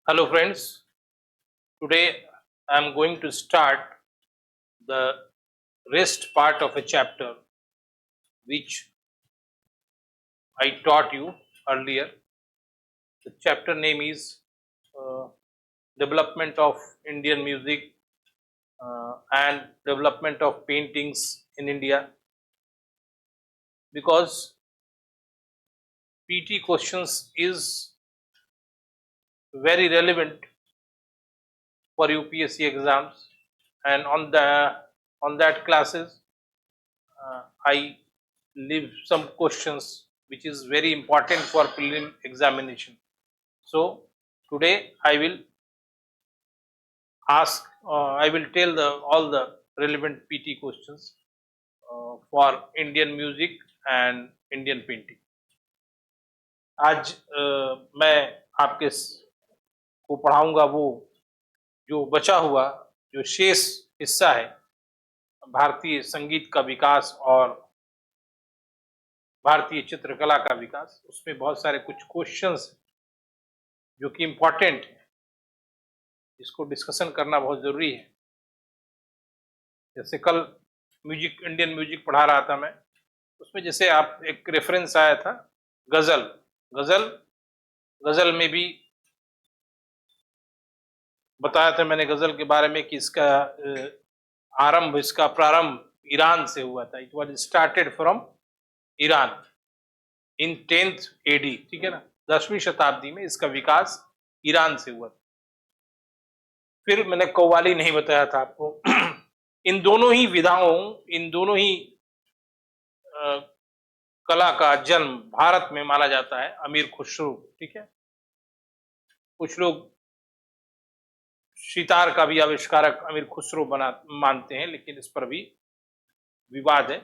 Hello friends, today I am going to start the rest part of a chapter which I taught you earlier. The chapter name is uh, Development of Indian Music and Development of Paintings in India, because PT questions is very relevant for UPSC exams, and on that classes I leave some questions which is very important for prelim examination. So today I will tell all the relevant PT questions for Indian music and Indian painting. आज मैं आपके को पढ़ाऊंगा वो जो बचा हुआ जो शेष हिस्सा है भारतीय संगीत का विकास और भारतीय चित्रकला का विकास। उसमें बहुत सारे कुछ क्वेश्चंस जो कि इम्पोर्टेंट है, इसको डिस्कशन करना बहुत जरूरी है। जैसे कल इंडियन म्यूजिक पढ़ा रहा था मैं, उसमें जैसे आप एक रेफरेंस आया था गजल में भी बताया था मैंने गजल के बारे में कि इसका प्रारंभ ईरान से हुआ था। It was started from Iran in 10th AD, ठीक है ना, 10वीं शताब्दी में इसका विकास ईरान से हुआ था। फिर मैंने कव्वाली नहीं बताया था आपको। इन दोनों ही विधाओं, इन दोनों ही कला का जन्म भारत में माना जाता है अमीर खुसरो, ठीक है। कुछ लोग सितार का भी आविष्कारक अमीर खुसरो मानते हैं, लेकिन इस पर भी विवाद है।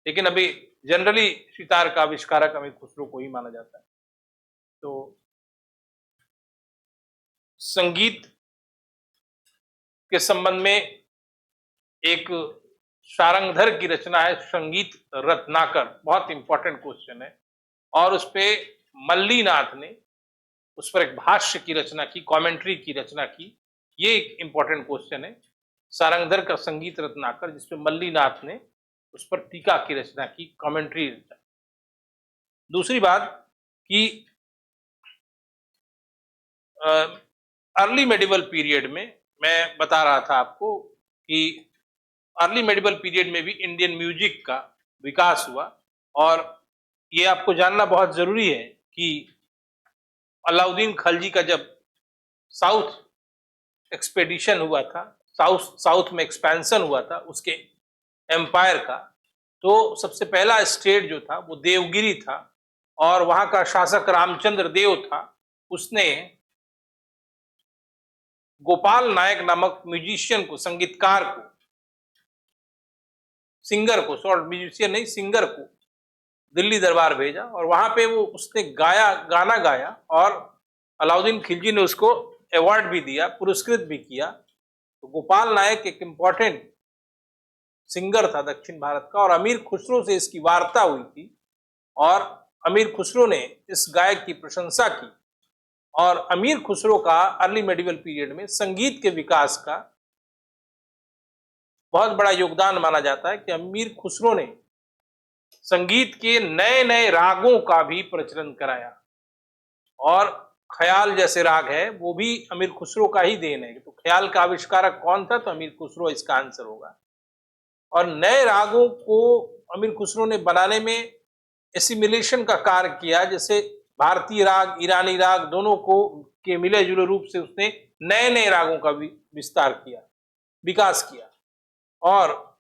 लेकिन अभी जनरली सितार का आविष्कारक अमीर खुसरो को ही माना जाता है। तो संगीत के संबंध में एक सारंगधर की रचना है संगीत रत्नाकर, बहुत इंपॉर्टेंट क्वेश्चन है, और उस पे मल्लीनाथ ने उस पर एक भाष्य की रचना की, कमेंट्री की रचना की। ये एक इंपॉर्टेंट क्वेश्चन है, सारंगधर का संगीत रत्नाकर, जिसपे मल्लीनाथ ने उस पर टीका की रचना की, कमेंट्री रचना। दूसरी बात कि अर्ली मेडिवल पीरियड में मैं बता रहा था आपको कि अर्ली मेडिवल पीरियड में भी इंडियन म्यूजिक का विकास हुआ, और ये आपको जानना बहुत जरूरी है कि अलाउद्दीन खलजी का जब साउथ एक्सपेडिशन हुआ था, साउथ में एक्सपेंशन हुआ था उसके एम्पायर का, तो सबसे पहला स्टेट जो था वो देवगिरी था, और वहां का शासक रामचंद्र देव था। उसने गोपाल नायक नामक म्यूजिशियन को, संगीतकार को, सिंगर को, सॉरी म्यूजिशियन नहीं, सिंगर को दिल्ली दरबार भेजा, और वहां पे वो उसने गाना गाया, और अलाउद्दीन खिलजी ने उसको अवार्ड भी दिया, पुरस्कृत भी किया। तो गोपाल नायक एक इंपॉर्टेंट सिंगर था दक्षिण भारत का, और अमीर खुसरो से इसकी वार्ता हुई थी, और अमीर खुसरो ने इस गायक की प्रशंसा की। और अमीर खुसरो का अर्ली मेडिवल पीरियड में संगीत के विकास का बहुत बड़ा योगदान माना जाता है कि अमीर खुसरो ने संगीत के नए नए रागों का भी प्रचलन कराया, और ख्याल जैसे राग है वो भी अमीर खुसरो का ही देन है। तो ख्याल का आविष्कारक कौन था? तो अमीर खुसरो इसका आंसर होगा। और नए रागों को अमीर खुसरो ने बनाने में एसिमिलेशन का कार्य किया, जैसे भारतीय राग, ईरानी राग, दोनों को के मिले जुले रूप से उसने नए नए रागों का भी विस्तार किया, विकास किया। और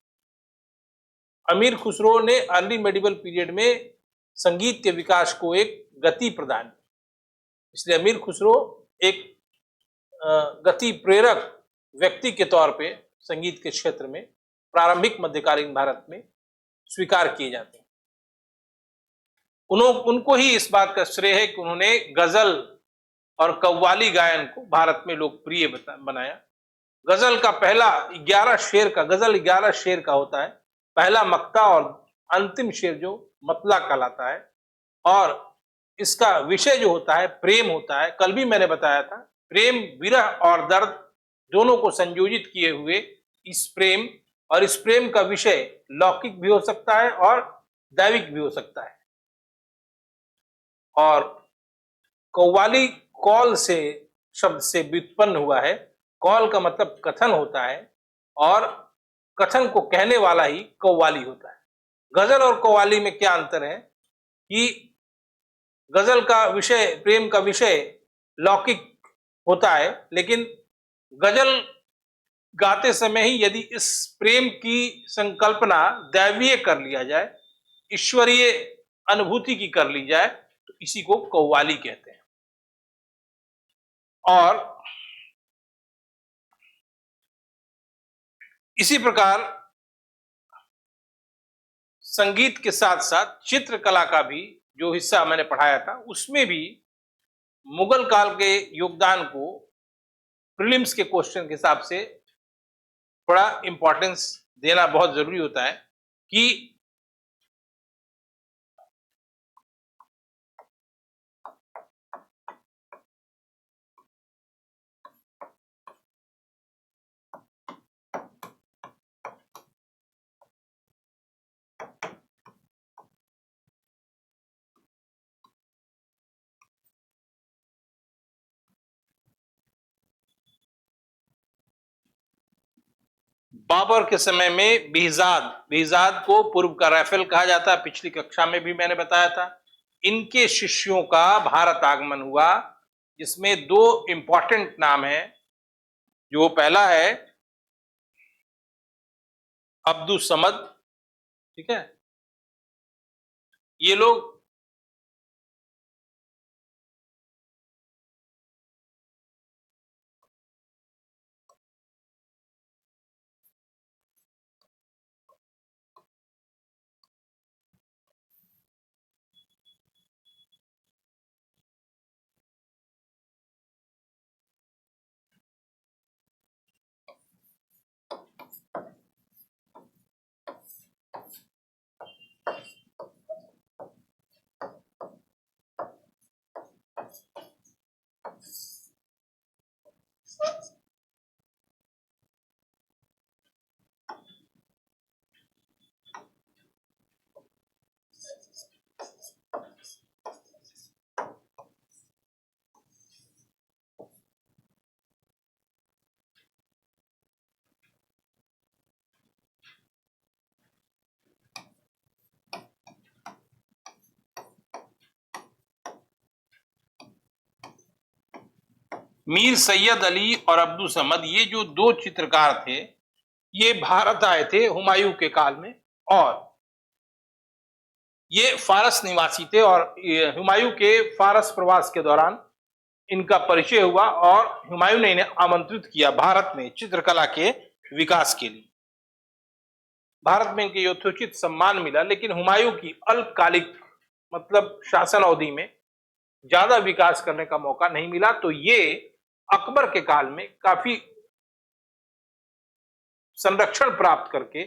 अमीर खुसरो ने अर्ली मेडिवल पीरियड में संगीत के विकास को एक गति प्रदान की। इसलिए अमीर खुसरो एक गति प्रेरक व्यक्ति के तौर पे संगीत के क्षेत्र में प्रारंभिक मध्यकालीन भारत में स्वीकार किए जाते हैं। उनको ही इस बात का श्रेय है कि उन्होंने गजल और कव्वाली गायन को भारत में लोकप्रिय बनाया। गजल का पहला 11 शेर का, गजल 11 शेर का होता है, पहला मक्ता और अंतिम शेर जो मतला कहलाता है, और इसका विषय जो होता है प्रेम होता है। कल भी मैंने बताया था प्रेम, विरह और दर्द दोनों को संयोजित किए हुए इस प्रेम, और इस प्रेम का विषय लौकिक भी हो सकता है और दैविक भी हो सकता है। और कव्वाली कौल से शब्द से व्युत्पन्न हुआ है। कौल का मतलब कथन होता है और कथन को कहने वाला ही कव्वाली होता है। गजल और कव्वाली में क्या अंतर है कि गजल का विषय, प्रेम का विषय लौकिक होता है, लेकिन गजल गाते समय ही यदि इस प्रेम की संकल्पना दैवीय कर लिया जाए, ईश्वरीय अनुभूति की कर ली जाए, तो इसी को कव्वाली कहते हैं। और इसी प्रकार संगीत के साथ साथ चित्रकला का भी जो हिस्सा मैंने पढ़ाया था, उसमें भी मुगल काल के योगदान को प्रीलिम्स के क्वेश्चन के हिसाब से बड़ा इंपॉर्टेंस देना बहुत जरूरी होता है कि बाबर के समय में बेहजाद को पूर्व का राइफल कहा जाता है, पिछली कक्षा में भी मैंने बताया था। इनके शिष्यों का भारत आगमन हुआ, जिसमें दो इंपॉर्टेंट नाम है। जो पहला है अब्दुस समद, ठीक है। ये लोग मीर सैयद अली और अब्दुल समद, ये जो दो चित्रकार थे, ये भारत आए थे हुमायूं के काल में, और ये फारस निवासी थे। और हुमायूं के फारस प्रवास के दौरान इनका परिचय हुआ और हुमायूं ने इन्हें आमंत्रित किया भारत में चित्रकला के विकास के लिए। भारत में इनके यथोचित सम्मान मिला, लेकिन हुमायूं की अल्पकालिक मतलब शासन अवधि में ज्यादा विकास करने का मौका नहीं मिला। तो ये अकबर के काल में काफी संरक्षण प्राप्त करके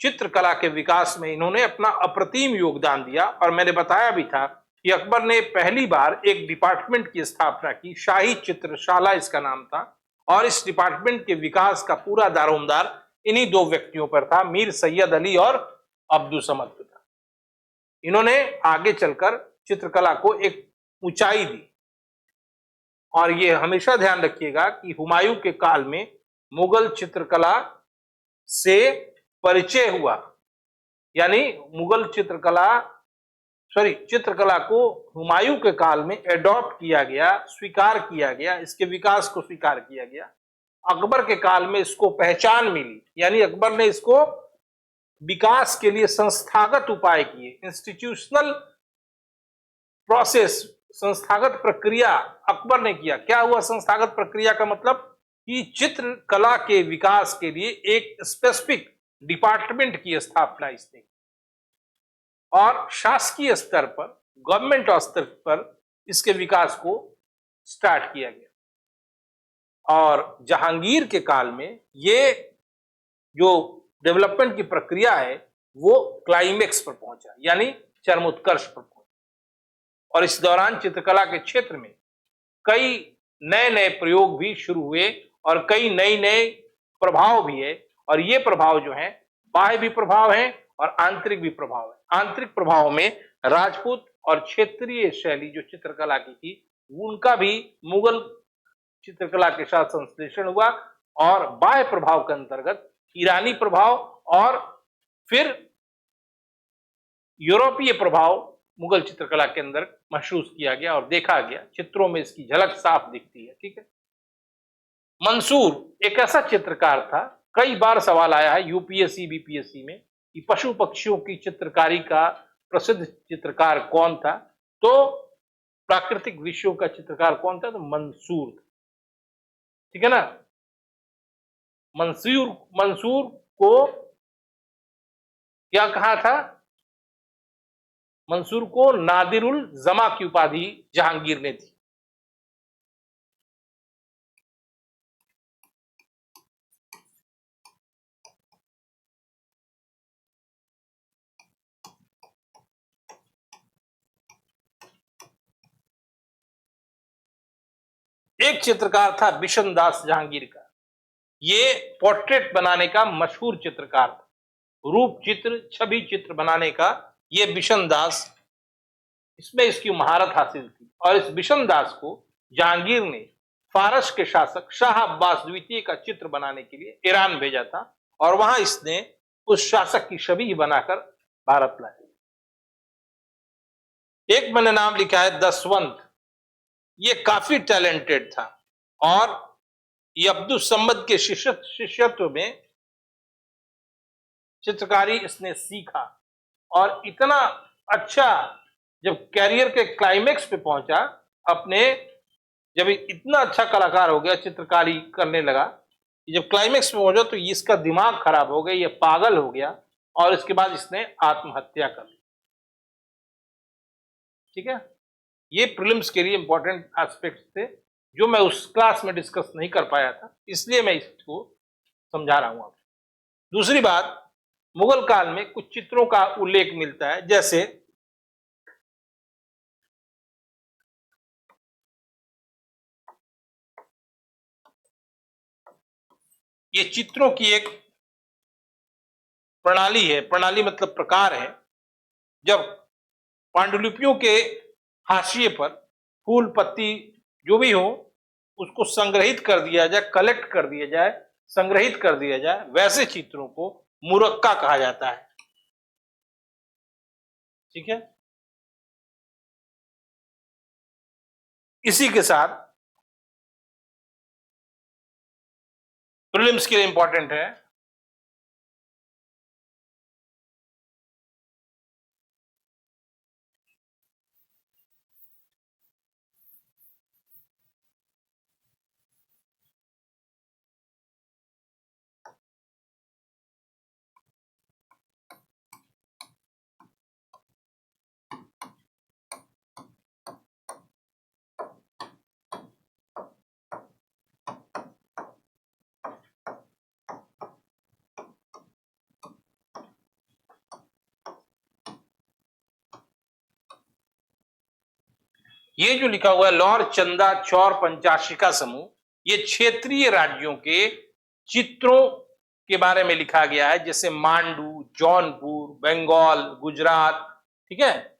चित्रकला के विकास में इन्होंने अपना अप्रतिम योगदान दिया। और मैंने बताया भी था कि अकबर ने पहली बार एक डिपार्टमेंट की स्थापना की, शाही चित्रशाला इसका नाम था, और इस डिपार्टमेंट के विकास का पूरा दारोमदार इन्हीं दो व्यक्तियों पर था, मीर सैयद अली और अब्दुल समद पर था। इन्होंने आगे चलकर चित्रकला को एक ऊंचाई दी। और ये हमेशा ध्यान रखिएगा कि हुमायूं के काल में मुगल चित्रकला से परिचय हुआ, यानी मुगल चित्रकला को हुमायूं के काल में एडॉप्ट किया गया, स्वीकार किया गया, इसके विकास को स्वीकार किया गया। अकबर के काल में इसको पहचान मिली, यानी अकबर ने इसको विकास के लिए संस्थागत उपाय किए, इंस्टीट्यूशनल प्रोसेस, संस्थागत प्रक्रिया अकबर ने किया। क्या हुआ संस्थागत प्रक्रिया का मतलब कि चित्रकला के विकास के लिए एक स्पेसिफिक डिपार्टमेंट की स्थापना इसने, और शासकीय स्तर पर, गवर्नमेंट स्तर पर इसके विकास को स्टार्ट किया गया। और जहांगीर के काल में ये जो डेवलपमेंट की प्रक्रिया है वो क्लाइमेक्स पर पहुंचा, यानी चरमोत्कर्ष पर पहुंचा। और इस दौरान चित्रकला के क्षेत्र में कई नए नए प्रयोग भी शुरू हुए और कई नए नए प्रभाव भी है। और ये प्रभाव जो है बाह्य भी प्रभाव है और आंतरिक भी प्रभाव है। आंतरिक प्रभाव में राजपूत और क्षेत्रीय शैली जो चित्रकला की थी उनका भी मुगल चित्रकला के साथ संश्लेषण हुआ और बाह्य प्रभाव के अंतर्गत ईरानी प्रभाव और फिर यूरोपीय प्रभाव मुगल चित्रकला के अंदर महसूस किया गया और देखा गया। चित्रों में इसकी झलक साफ दिखती है। ठीक है। मंसूर एक ऐसा चित्रकार था, कई बार सवाल आया है यूपीएससी बीपीएससी में कि पशु पक्षियों की चित्रकारी का प्रसिद्ध चित्रकार कौन था। तो प्राकृतिक विषयों का चित्रकार कौन था? तो मंसूर था। ठीक है ना। मंसूर मंसूर को क्या कहा था? मंसूर को नादिरुल जमा की उपाधि जहांगीर ने दी। एक चित्रकार था बिशन दास जहांगीर का, ये पोर्ट्रेट बनाने का मशहूर चित्रकार था। रूप चित्र, छवि चित्र बनाने का ये बिशन दास, इसमें इसकी महारत हासिल थी। और इस बिशन दास को जहांगीर ने फारस के शासक शाह अब्बास द्वितीय का चित्र बनाने के लिए ईरान भेजा था और वहां इसने उस शासक की छवि बनाकर भारत लाया। एक मैंने नाम लिखा है दसवंत, ये काफी टैलेंटेड था और ये अब्दुल सम्मद के शिष्यत्व में चित्रकारी इसने सीखा और इतना अच्छा, जब कैरियर के क्लाइमेक्स पे पहुंचा अपने, जब इतना अच्छा कलाकार हो गया, चित्रकारी करने लगा, जब क्लाइमेक्स पे पहुंचा तो इसका दिमाग खराब हो गया, ये पागल हो गया और इसके बाद इसने आत्महत्या कर ली। ठीक है। ये प्रीलिम्स के लिए इंपॉर्टेंट एस्पेक्ट्स थे जो मैं उस क्लास में डिस्कस नहीं कर पाया था, इसलिए मैं इसको समझा रहा हूं आपको। दूसरी बात, मुगल काल में कुछ चित्रों का उल्लेख मिलता है, जैसे ये चित्रों की एक प्रणाली है, प्रणाली मतलब प्रकार है। जब पांडुलिपियों के हाशिए पर फूल पत्ती जो भी हो उसको संग्रहित कर दिया जाए, कलेक्ट कर दिया जाए, संग्रहित कर दिया जाए, वैसे चित्रों को मुरक्का कहा जाता है। ठीक है। इसी के साथ प्रीलिम्स के लिए इंपॉर्टेंट है ये जो लिखा हुआ है लौर चंदा चौर पंचाशिका समूह, ये क्षेत्रीय राज्यों के चित्रों के बारे में लिखा गया है, जैसे मांडू, जौनपुर, बंगाल, गुजरात। ठीक है।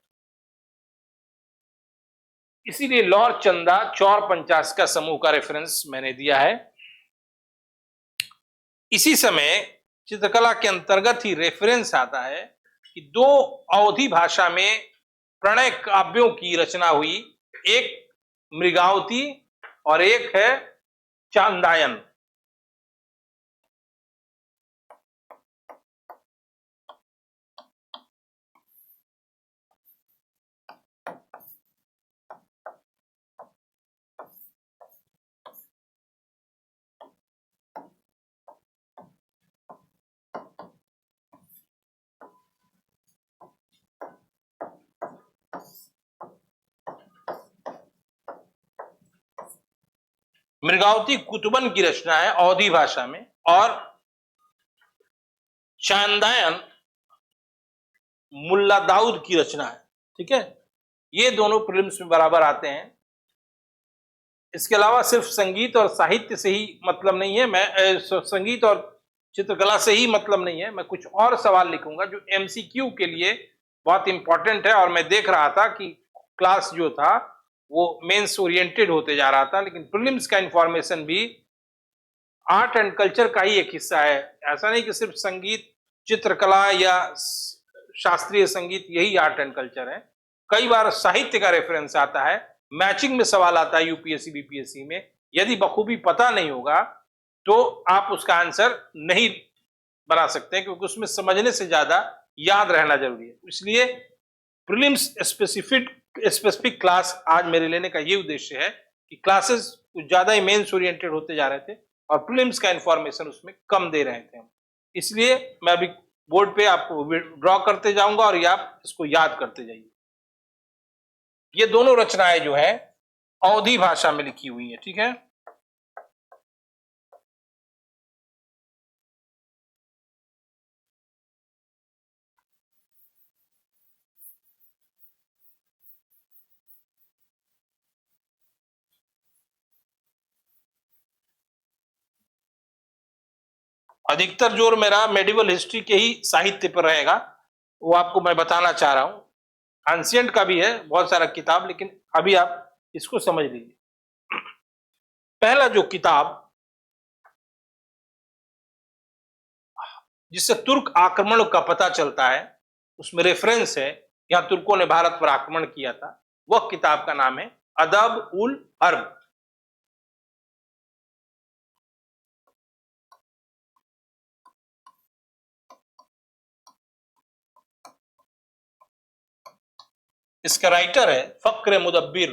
इसीलिए लौर चंदा चौर पंचाशिका समूह का रेफरेंस मैंने दिया है। इसी समय चित्रकला के अंतर्गत ही रेफरेंस आता है कि दो अवधी भाषा में प्रणय काव्यों की रचना हुई, एक मृगावती और एक है चांदायन। मृगावती कुतुबन की रचना है अवधी भाषा में और चांदायन मुल्ला दाऊद की रचना है। ठीक है। ये दोनों प्रीलिम्स में बराबर आते हैं। इसके अलावा सिर्फ संगीत और साहित्य से ही मतलब नहीं है, मैं संगीत और चित्रकला से ही मतलब नहीं है, मैं कुछ और सवाल लिखूंगा जो एमसीक्यू के लिए बहुत इंपॉर्टेंट है। और मैं देख रहा था कि क्लास जो था वो मेंस ओरिएंटेड होते जा रहा था, लेकिन प्रीलिम्स का इंफॉर्मेशन भी आर्ट एंड कल्चर का ही एक हिस्सा है। ऐसा नहीं कि सिर्फ संगीत, चित्रकला या शास्त्रीय संगीत यही आर्ट एंड कल्चर है। कई बार साहित्य का रेफरेंस आता है, मैचिंग में सवाल आता है यूपीएससी बीपीएससी में। यदि बखूबी पता नहीं होगा तो आप उसका आंसर नहीं बना सकते, क्योंकि उसमें समझने से ज्यादा याद रहना जरूरी है। इसलिए प्रीलिम्स स्पेसिफिक क्लास आज मेरे लेने का ये उद्देश्य है कि क्लासेस कुछ ज्यादा ही मेंस ओरिएंटेड होते जा रहे थे और प्रीलिम्स का इंफॉर्मेशन उसमें कम दे रहे थे। इसलिए मैं अभी बोर्ड पे आपको ड्रॉ करते जाऊंगा और ये आप इसको याद करते जाइए। ये दोनों रचनाएं जो है अवधी भाषा में लिखी हुई है, ठीक है। अधिकतर जोर मेरा मेडिवल हिस्ट्री के ही साहित्य पर रहेगा, वो आपको मैं बताना चाह रहा हूं। एंशिएंट का भी है बहुत सारा किताब, लेकिन अभी आप इसको समझ लीजिए। पहला जो किताब जिससे तुर्क आक्रमण का पता चलता है, उसमें रेफरेंस है यहां तुर्कों ने भारत पर आक्रमण किया था, वह किताब का नाम है अदब उल हर्ब। इसका राइटर है फक्र मुदब्बिर।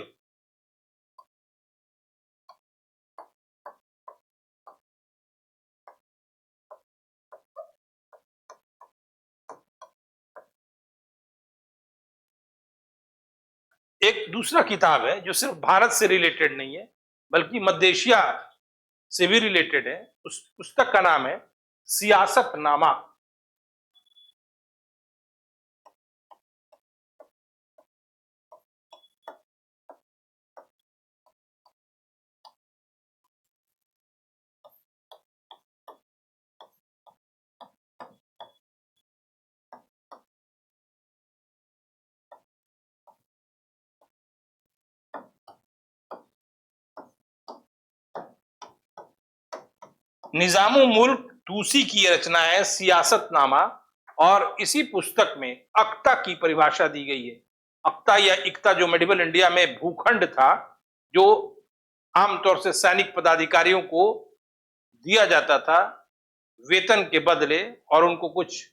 एक दूसरा किताब है जो सिर्फ भारत से रिलेटेड नहीं है बल्कि मध्य एशिया से भी रिलेटेड है। उस पुस्तक का नाम है सियासतनामा। निजामुल मुल्क तूसी की रचना है सियासतनामा, और इसी पुस्तक में अक्ता की परिभाषा दी गई है। अक्ता या इक्ता जो मेडिवल इंडिया में भूखंड था, जो आमतौर से सैनिक पदाधिकारियों को दिया जाता था वेतन के बदले, और उनको कुछ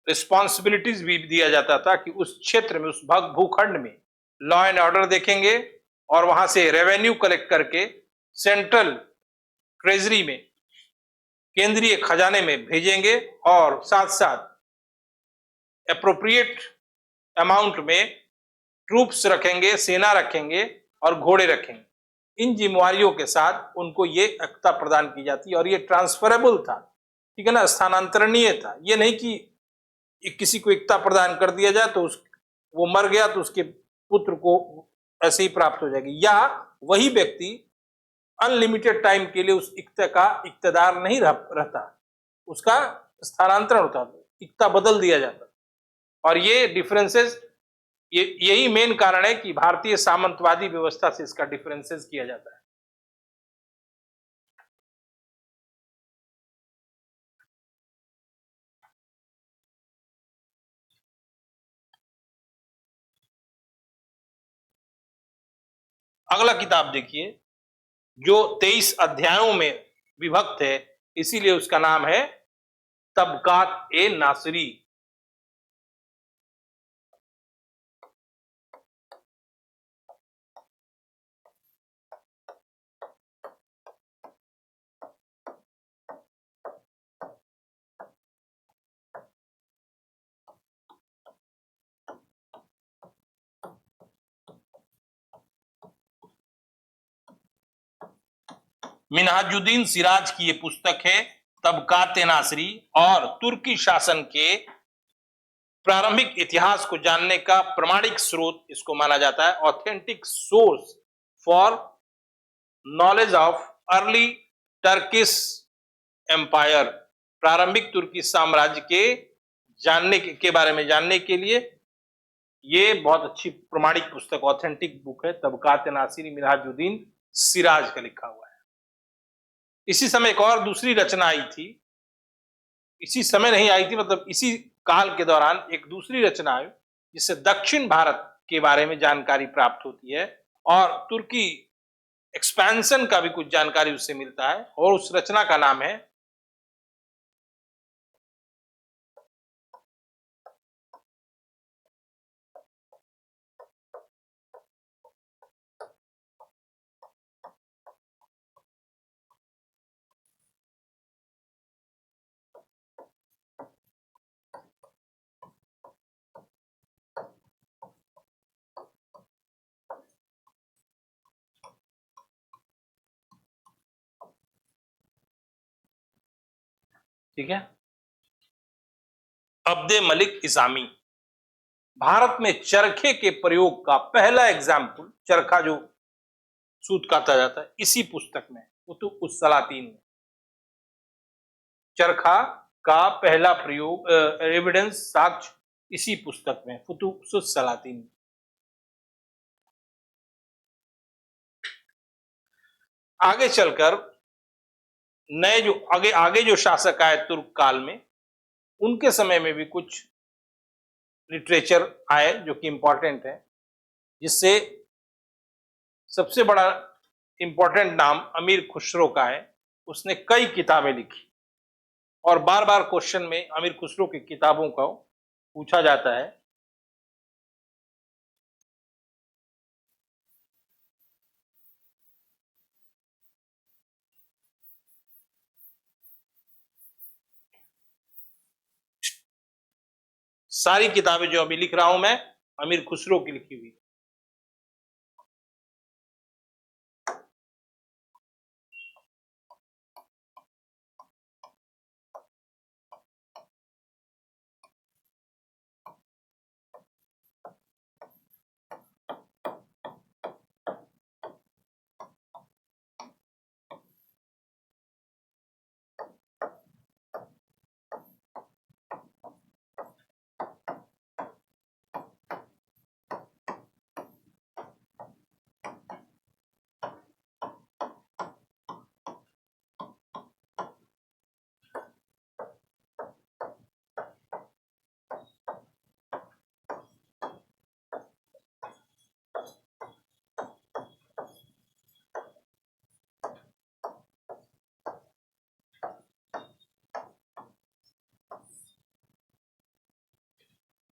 रिस्पॉन्सिबिलिटीज भी दिया जाता था कि उस क्षेत्र में, उस भूखंड में लॉ एंड ऑर्डर देखेंगे और वहां से रेवेन्यू कलेक्ट करके सेंट्रल ट्रेजरी में, केंद्रीय खजाने में भेजेंगे, और साथ साथ अप्रोप्रिएट अमाउंट में ट्रूप्स रखेंगे, सेना रखेंगे और घोड़े रखेंगे। इन जिम्मेवारियों के साथ उनको ये अक्ता प्रदान की जाती, और ये ट्रांसफरेबल था, ठीक है ना, स्थानांतरणीय था। ये नहीं कि किसी को एकता प्रदान कर दिया जाए तो वो मर गया तो उसके पुत्र को ऐसे ही प्राप्त हो जाएगी, या वही व्यक्ति अनलिमिटेड टाइम के लिए उस इक्ता का इक्तदार नहीं रहता, उसका स्थानांतरण होता, इक्ता बदल दिया जाता। और ये डिफरेंसेस, यही मेन कारण है कि भारतीय सामंतवादी व्यवस्था से इसका डिफरेंसेस किया जाता है। अगला किताब देखिए, जो 23 अध्यायों में विभक्त है, इसीलिए उसका नाम है तबकात ए नासिरी। मिनहाजुद्दीन सिराज की ये पुस्तक है तबकात ए नासिरी, और तुर्की शासन के प्रारंभिक इतिहास को जानने का प्रमाणिक स्रोत इसको माना जाता है, authentic source for knowledge of early Turkish empire, प्रारंभिक तुर्की साम्राज्य के के बारे में जानने के लिए। ये बहुत अच्छी प्रमाणिक पुस्तक, ऑथेंटिक बुक है, तबकात नासिरी मिनहाजुद्दीन सिराज का लिखा हुआ है। इसी समय एक और दूसरी रचना आई थी, इसी समय नहीं आई थी, मतलब इसी काल के दौरान एक दूसरी रचना आई जिससे दक्षिण भारत के बारे में जानकारी प्राप्त होती है और तुर्की एक्सपेंशन का भी कुछ जानकारी उससे मिलता है, और उस रचना का नाम है ठीक है, अब्दे मलिक इसामी। भारत में चरखे के प्रयोग का पहला एग्जाम्पल, चरखा जो सूत काता जाता है, इसी पुस्तक में कुतुब उस सलातीन में चरखा का पहला प्रयोग, एविडेंस, साक्ष्य इसी पुस्तक में कुतुब उस सलातीन में। आगे चलकर नए जो आगे जो शासक आए तुर्क काल में, उनके समय में भी कुछ लिटरेचर आए जो कि इंपॉर्टेंट है, जिससे सबसे बड़ा इंपॉर्टेंट नाम अमीर खुसरो का है। उसने कई किताबें लिखी और बार बार क्वेश्चन में अमीर खुसरो की किताबों को पूछा जाता है। सारी किताबें जो अभी लिख रहा हूं मैं, अमीर खुसरो की लिखी हुई।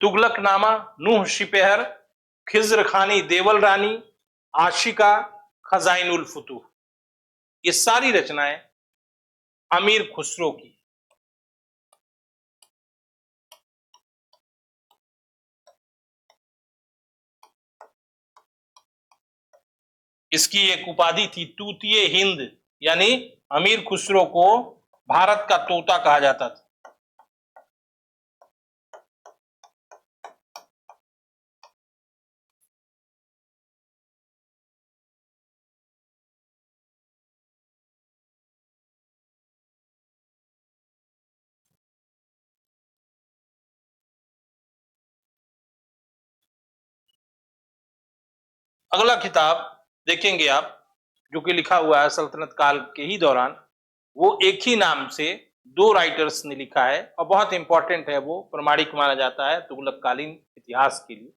तुगलकनामा, नूह शिपहर, खिज्र खानी देवल रानी, आशिका, खजाइनुल फुतूह, ये सारी रचनाएं अमीर खुसरो की। इसकी एक उपाधि थी तूतिए हिंद, यानी अमीर खुसरो को भारत का तोता कहा जाता था। अगला किताब देखेंगे आप, जो कि लिखा हुआ है सल्तनत काल के ही दौरान, वो एक ही नाम से दो राइटर्स ने लिखा है और बहुत इंपॉर्टेंट है, वो प्रमाणिक माना जाता है तुगलककालीन इतिहास के लिए।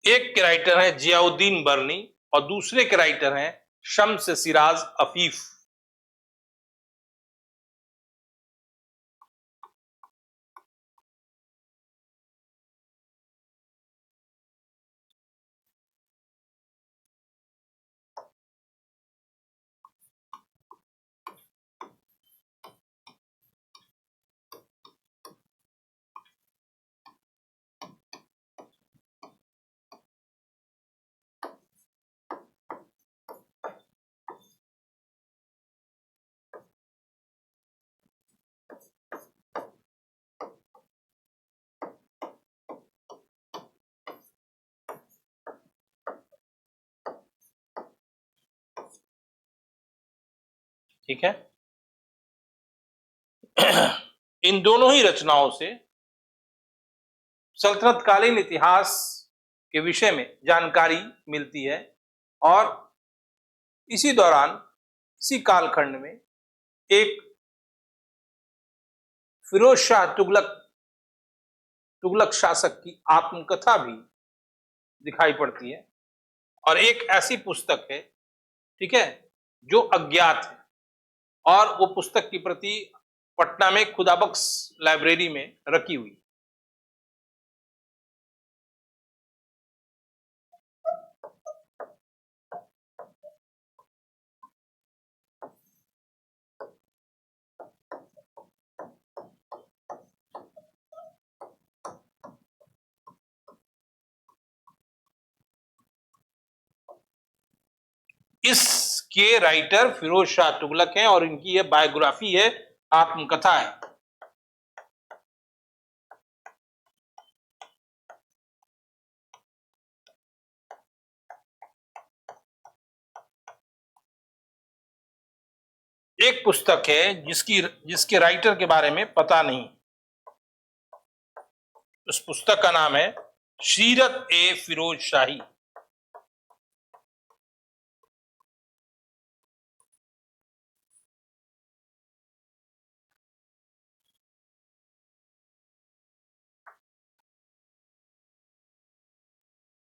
एक के राइटर है जियाउद्दीन बर्नी और दूसरे के राइटर हैं शम्स सिराज अफीफ। ठीक है। इन दोनों ही रचनाओं से सल्तनत कालीन इतिहास के विषय में जानकारी मिलती है और इसी दौरान, इसी कालखंड में एक फिरोज शाह तुगलक शासक की आत्मकथा भी दिखाई पड़ती है और एक ऐसी पुस्तक है, ठीक है, जो अज्ञात है और वो पुस्तक की प्रति पटना में खुदाबख्श लाइब्रेरी में रखी हुई। इसके राइटर फिरोज शाह तुगलक हैं और इनकी ये बायोग्राफी है, आत्मकथा है। एक पुस्तक है जिसके राइटर के बारे में पता नहीं। उस पुस्तक का नाम है सीरत ए फिरोज शाही।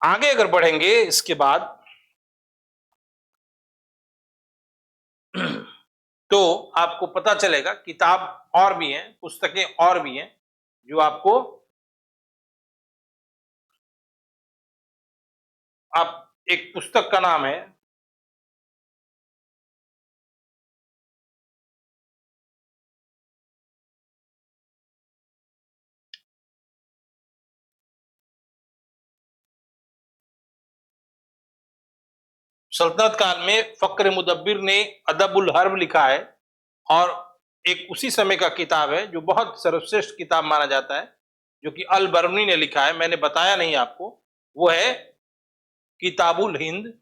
आगे अगर बढ़ेंगे इसके बाद तो आपको पता चलेगा किताब और भी हैं, पुस्तकें और भी हैं जो आपको एक पुस्तक का नाम है सल्तनत काल में फक्र मुदब्बिर ने अदबुल हर्ब लिखा है और एक उसी समय का किताब है जो बहुत सर्वश्रेष्ठ किताब माना जाता है, जो कि अल बरनी ने लिखा है। मैंने बताया नहीं आपको, वो है किताबुल हिंद,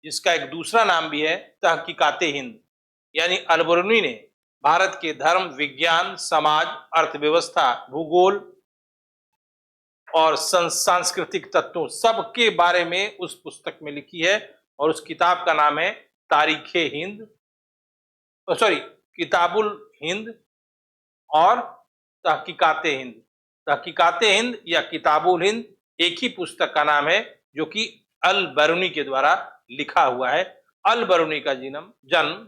जिसका एक दूसरा नाम भी है तहकीकाते हिंद। यानी अल बरनी ने भारत के धर्म, विज्ञान, समाज, अर्थव्यवस्था, भूगोल और सांस्कृतिक तत्वों सबके बारे में उस पुस्तक में लिखी है और उस किताब का नाम है तारीखे हिंद, सॉरी, किताबुल हिंद और तहकीकाते हिंद। तहकीकाते हिंद या किताबुल हिंद एक ही पुस्तक का नाम है जो कि अल बरनी के द्वारा लिखा हुआ है। अल बरनी का जन्म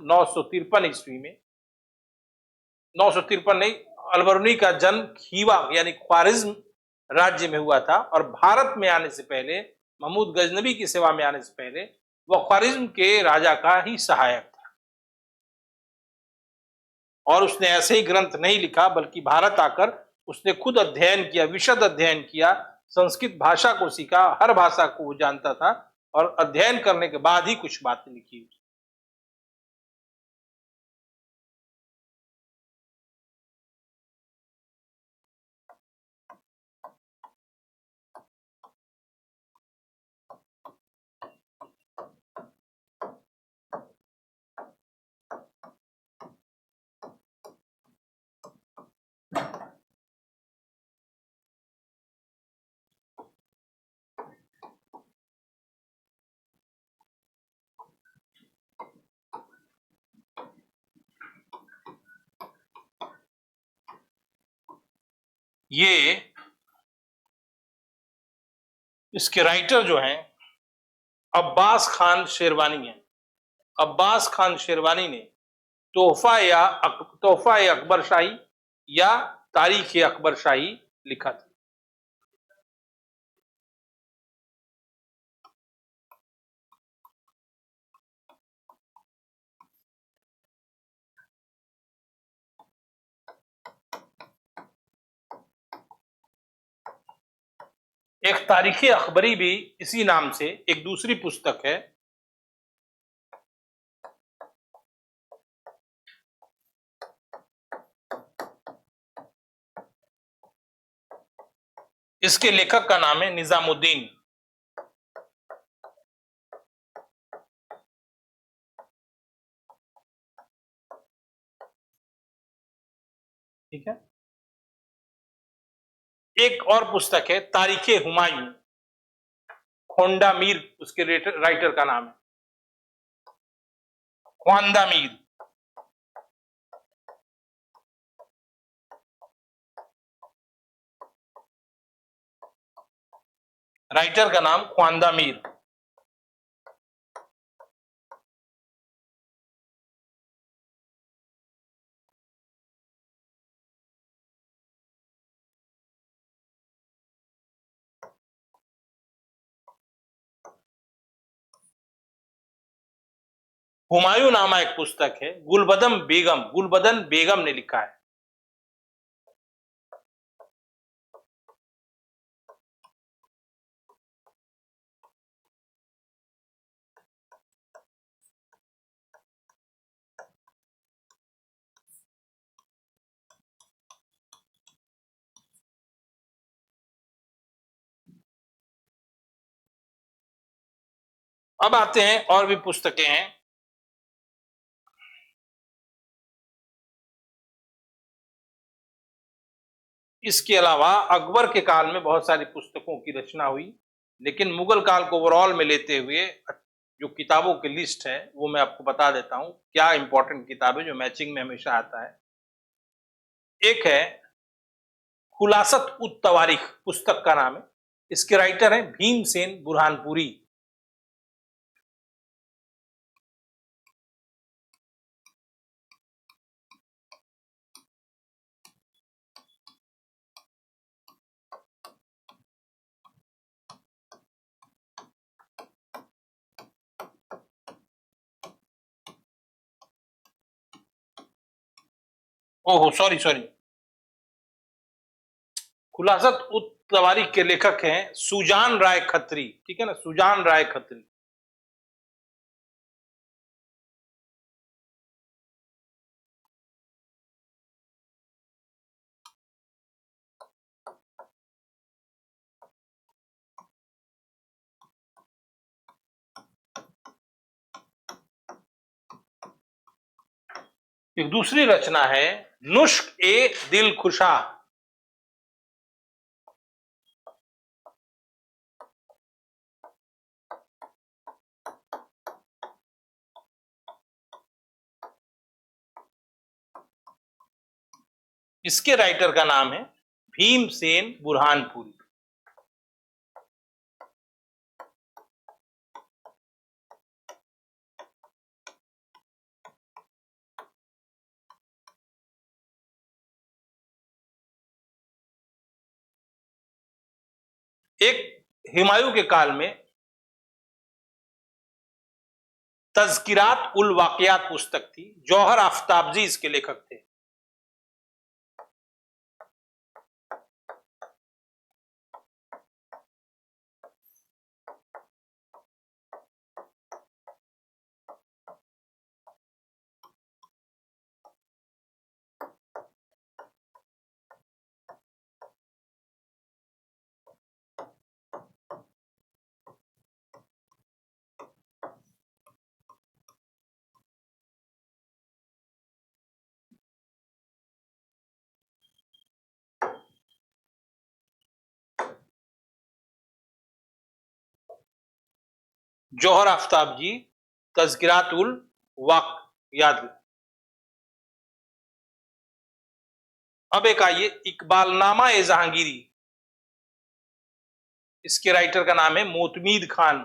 953 ईस्वी में, 953 नहीं, अल बरनी का जन्म खीवा यानी ख्वारिज्म राज्य में हुआ था और भारत में आने से पहले, महमूद गजनबी की सेवा में आने से पहले, वह ख्वारिज्म के राजा का ही सहायक था और उसने ऐसे ही ग्रंथ नहीं लिखा बल्कि भारत आकर उसने खुद अध्ययन किया, विशद अध्ययन किया, संस्कृत भाषा को सीखा, हर भाषा को वो जानता था और अध्ययन करने के बाद ही कुछ बातें लिखी। ये इसके राइटर जो हैं अब्बास खान शेरवानी हैं। अब्बास खान शेरवानी ने तोहफा ए अकबर शाही या तारीख ए अकबर शाही लिखा था। एक तारीख अखबरी भी इसी नाम से एक दूसरी पुस्तक है। इसके लेखक का नाम है निजामुद्दीन। ठीक है। एक और पुस्तक है तारीखे हुमायूं, खोंडा मीर उसके राइटर का नाम है, ख्वांदा मीर। राइटर का नाम ख्वांदा मीर। हुमायूं नामा एक पुस्तक है, गुलबदन बेगम ने लिखा है। अब आते हैं और भी पुस्तकें हैं। इसके अलावा अकबर के काल में बहुत सारी पुस्तकों की रचना हुई, लेकिन मुगल काल को ओवरऑल में लेते हुए जो किताबों की लिस्ट है वो मैं आपको बता देता हूं, क्या इंपॉर्टेंट किताबें जो मैचिंग में हमेशा आता है। एक है खुलासत उत तवारीख, पुस्तक का नाम है, इसके राइटर हैं भीमसेन बुरहानपुरी। ओहो सॉरी सॉरी, खुलासत उत तवारीख के लेखक हैं सुजान राय खत्री, ठीक है ना, सुजान राय खत्री। एक दूसरी रचना है नुश्क ए दिल खुशा। इसके राइटर का नाम है भीमसेन बुरहानपुरी। एक हुमायूं के काल में तज़किरात उल वाक़ियात पुस्तक थी, जौहर आफ्ताबजी इसके लेखक थे। जौहर आफ्ताबजी, तज़किरात उल वाक़ियात। अब एक आइए इकबालनामा ए जहांगीरी, इसके राइटर का नाम है मोतमीद खान।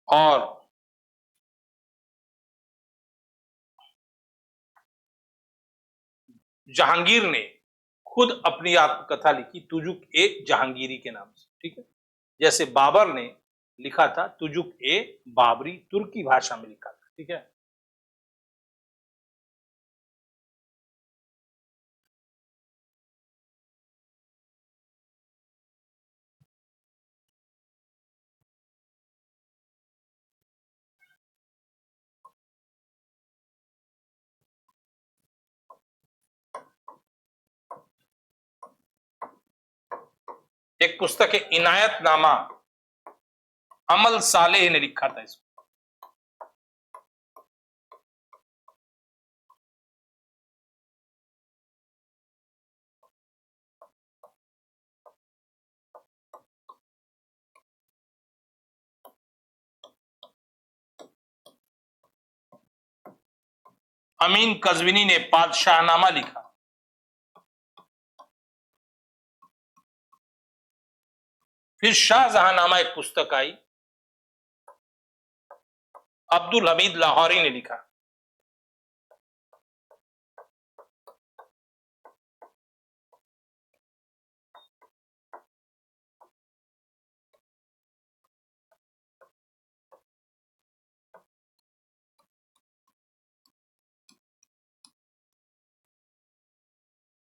और जहांगीर ने खुद अपनी आत्मकथा लिखी तुजुक ए जहांगीरी के नाम से, ठीक है। जैसे बाबर ने लिखा था तुजुक ए बाबरी, तुर्की भाषा में लिखा था, ठीक है। एक पुस्तक है इनायतनामा, अमल सालेह ने लिखा था इसको। अमीन कज़विनी ने पादशाहनामा लिखा। फिर शाहजहांनामा एक पुस्तक आई, अब्दुल हमीद लाहौरी ने लिखा।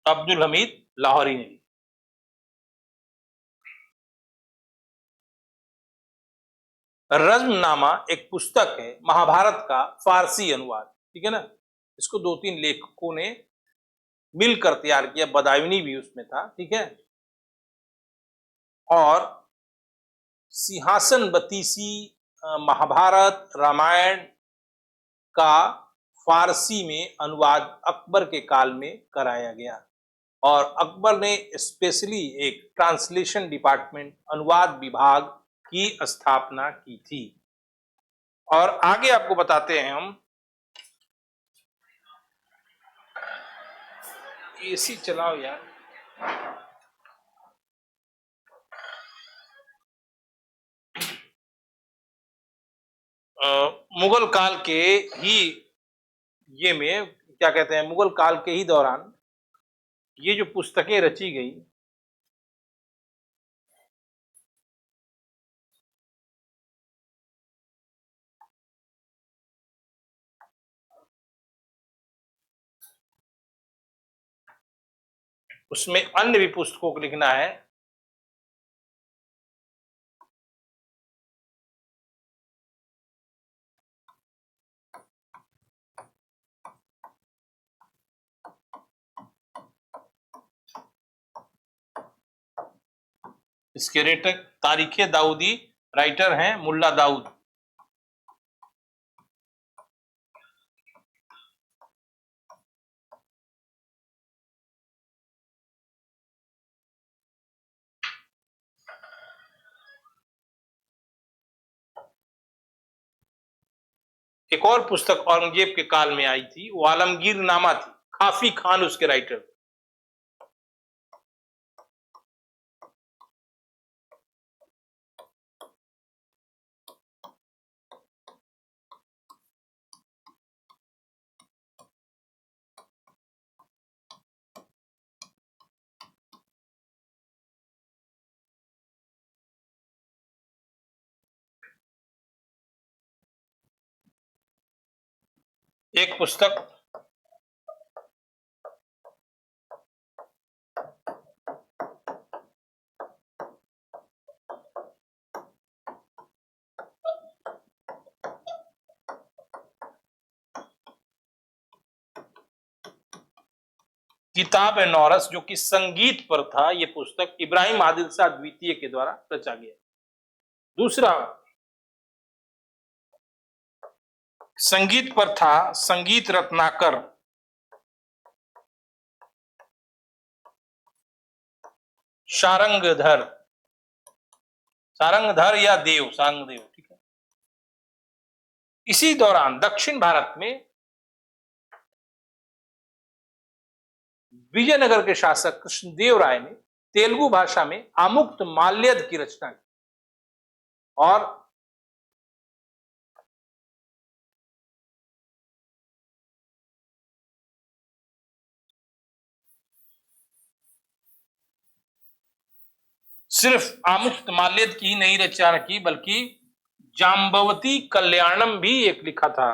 अब्दुल हमीद लाहौरी ने लिखा। रज़्मनामा एक पुस्तक है, महाभारत का फारसी अनुवाद, ठीक है ना। इसको 2-3 लेखकों ने मिलकर तैयार किया, बदायूनी भी उसमें था, ठीक है। और सिंहासन बतीसी महाभारत रामायण का फारसी में अनुवाद अकबर के काल में कराया गया, और अकबर ने स्पेशली एक ट्रांसलेशन डिपार्टमेंट, अनुवाद विभाग की स्थापना की थी। और आगे आपको बताते हैं हम, एसी चलाओ यार। मुगल काल के ही ये में क्या कहते हैं, मुगल काल के ही दौरान ये जो पुस्तकें रची गई, उसमें अन्य भी पुस्तकों को लिखना है। इसके रेटर तारीखे दाऊदी राइटर हैं मुल्ला दाऊद। एक और पुस्तक औरंगजेब के काल में आई थी, वो आलमगीर नामा थी, काफी खान उसके राइटर। एक पुस्तक किताब ए नौरस, जो कि संगीत पर था। ये पुस्तक इब्राहिम आदिल शाह द्वितीय के द्वारा रचा गया। दूसरा संगीत पर था संगीत रत्नाकर, सारंगधर, सारंगधर या देव, सारंगदेव, ठीक है। इसी दौरान दक्षिण भारत में विजयनगर के शासक कृष्णदेव राय ने तेलुगु भाषा में आमुक्त माल्यद की रचना की, और सिर्फ आमुक्त माल्यद की ही नहीं रचना की, बल्कि जाम्बवती कल्याणम भी एक लिखा था।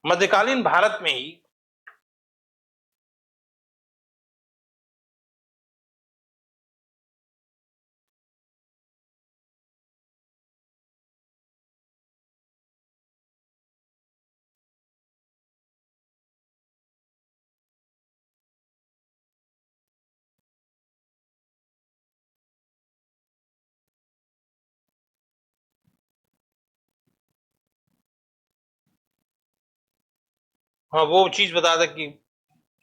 मध्यकालीन भारत में ही हाँ वो चीज बता दें कि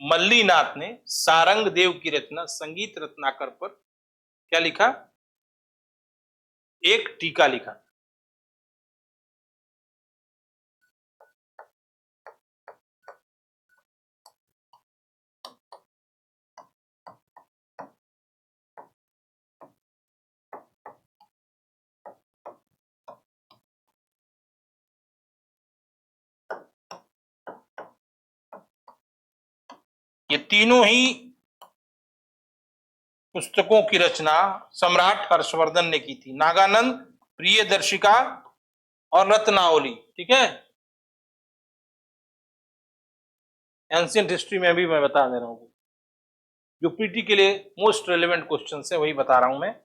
मल्लीनाथ ने सारंग देव की रचना संगीत रत्नाकर पर क्या लिखा? एक टीका लिखा। ये तीनों ही पुस्तकों की रचना सम्राट हर्षवर्धन ने की थी। नागानंद, प्रियदर्शिका और रत्नावली। ठीक है, एंशियंट हिस्ट्री में भी मैं बता दे रहा हूं, जो पीटी के लिए मोस्ट रेलेवेंट क्वेश्चन है वही बता रहा हूं मैं।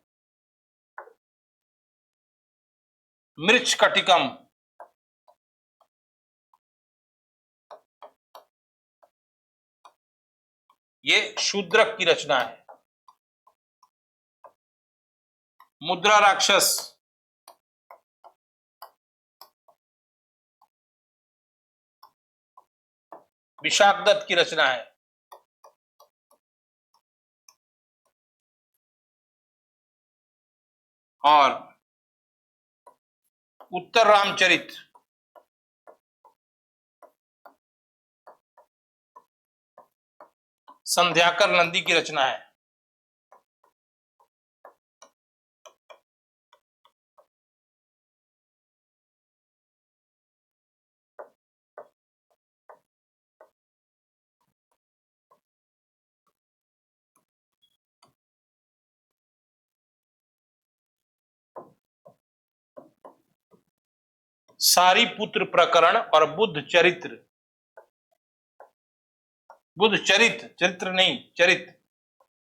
मृच्छकटिकम, ये शूद्रक की रचना है। मुद्रा राक्षस, विशाखदत्त की रचना है। और उत्तर रामचरित, संध्याकर नंदी की रचना है। सारीपुत्र प्रकरण और बुद्ध चरित्र, बुद्ध चरित्र, चरित्र नहीं चरित्र,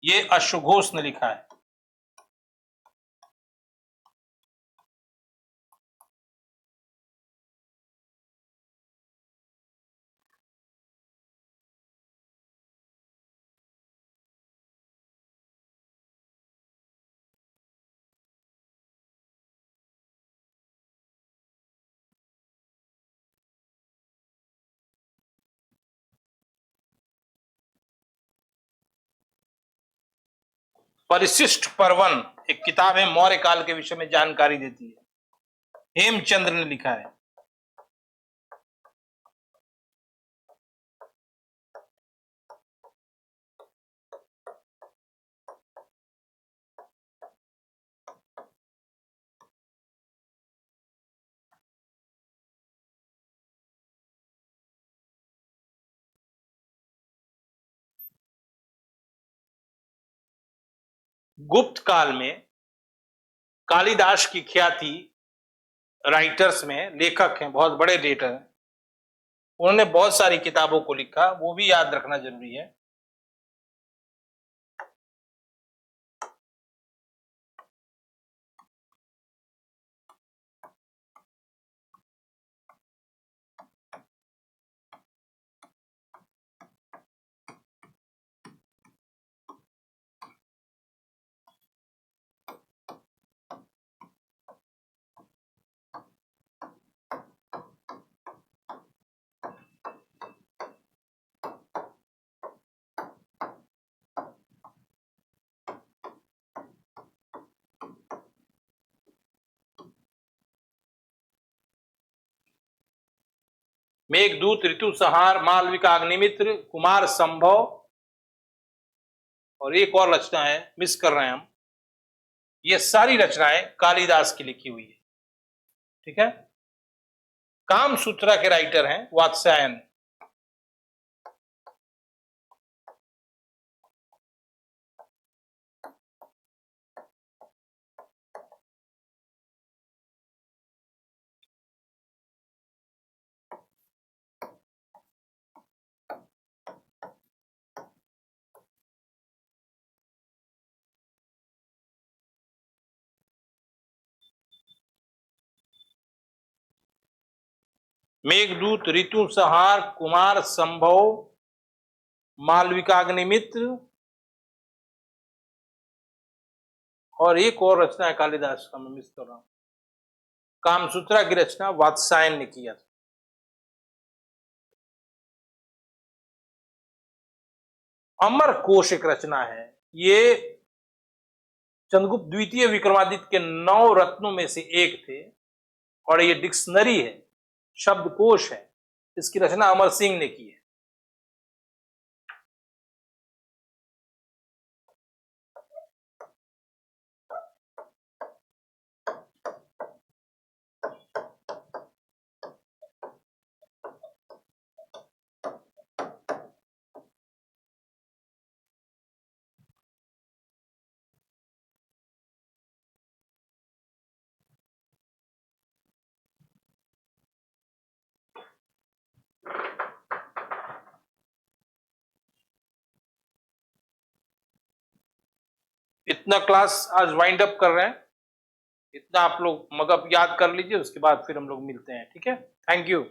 ये अश्वघोष ने लिखा है। परिशिष्ट पर्वन एक किताब है, मौर्य काल के विषय में जानकारी देती है। हेमचंद्र ने लिखा है। गुप्त काल में कालिदास की ख्याति राइटर्स में, लेखक हैं, बहुत बड़े रेटर हैं, उन्होंने बहुत सारी किताबों को लिखा, वो भी याद रखना जरूरी है। मेघदूत, ऋतु संहार, मालविका अग्निमित्र, कुमार संभव, और एक और रचना है, मिस कर रहे हैं हम। ये सारी रचनाएं कालिदास की लिखी हुई है। ठीक है, कामसूत्रा के राइटर हैं वात्स्यायन। मेघदूत, ऋतु संहार, कुमार संभव, मालविकाग्निमित्र, और एक और रचना है कालिदास का, मैं मिस कर रहा हूं, कामसूत्रा की रचना वात्स्यायन ने किया था। अमर कोश एक रचना है, ये चंद्रगुप्त द्वितीय विक्रमादित्य के 9 रत्नों में से एक थे, और ये डिक्शनरी है, शब्दकोश है। इसकी रचना अमर सिंह ने की है। इतना क्लास आज वाइंड अप कर रहे हैं, इतना आप लोग मगअप याद कर लीजिए, उसके बाद फिर हम लोग मिलते हैं, ठीक है। Thank you.